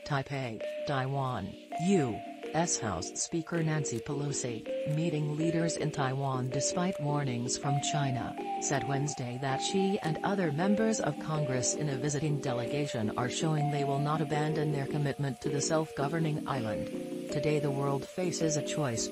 Taipei, Taiwan, U.S. House Speaker Nancy Pelosi, meeting leaders in Taiwan despite warnings from China, said Wednesday that she and other members of Congress in a visiting delegation are showing they will not abandon their commitment to the self-governing island. Today the world faces a choice: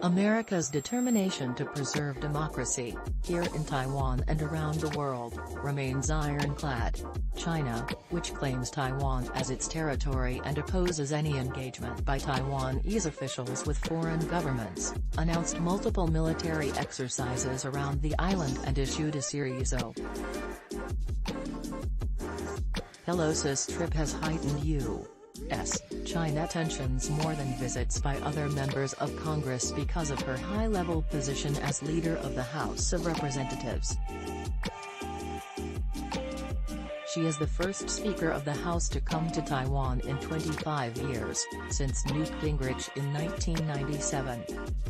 America's determination to preserve democracy, here in Taiwan and around the world, remains ironclad. China, which claims Taiwan as its territory and opposes any engagement by Taiwanese officials with foreign governments, announced multiple military exercises around the island and issued a series of Pelosi's trip has heightened U.S.-China tensions more than visits by other members of Congress because of her high-level position as leader of the House of Representatives. She is the first Speaker of the House to come to Taiwan in 25 years, since Newt Gingrich in 1997.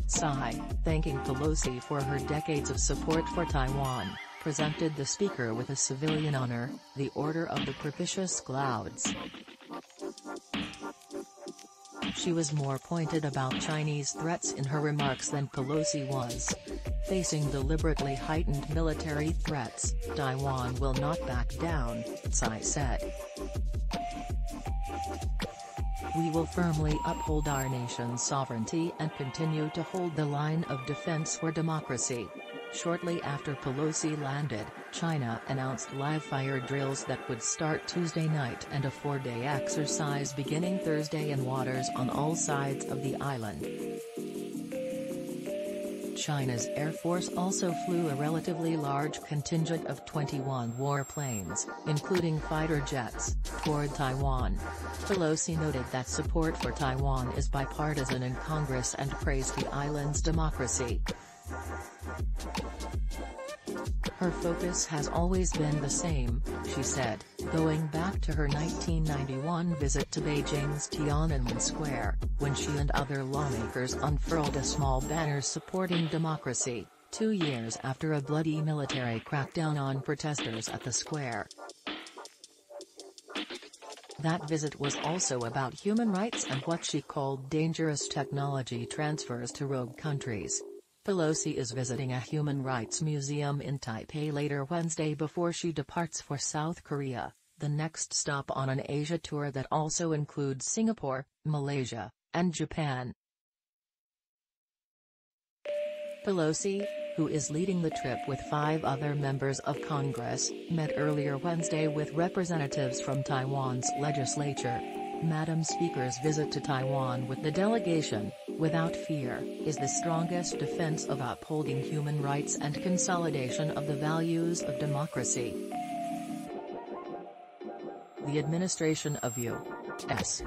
Tsai, thanking Pelosi for her decades of support for Taiwan, presented the Speaker with a civilian honor, the Order of the Propitious Clouds. She was more pointed about Chinese threats in her remarks than Pelosi was. Facing deliberately heightened military threats, Taiwan will not back down, Tsai said. We will firmly uphold our nation's sovereignty and continue to hold the line of defense for democracy. Shortly after Pelosi landed, China announced live-fire drills that would start Tuesday night and a 4-day exercise beginning Thursday in waters on all sides of the island. China's Air Force also flew a relatively large contingent of 21 warplanes, including fighter jets, toward Taiwan. Pelosi noted that support for Taiwan is bipartisan in Congress and praised the island's democracy. Her focus has always been the same, she said, going back to her 1991 visit to Beijing's Tiananmen Square, when she and other lawmakers unfurled a small banner supporting democracy, 2 years after a bloody military crackdown on protesters at the square. That visit was also about human rights and what she called dangerous technology transfers to rogue countries. Pelosi is visiting a human rights museum in Taipei later Wednesday before she departs for South Korea, the next stop on an Asia tour that also includes Singapore, Malaysia, and Japan. Pelosi, who is leading the trip with 5 other members of Congress, met earlier Wednesday with representatives from Taiwan's legislature. Madam Speaker's visit to Taiwan with the delegation, without fear, is the strongest defense of upholding human rights and consolidation of the values of democracy. The administration of U.S.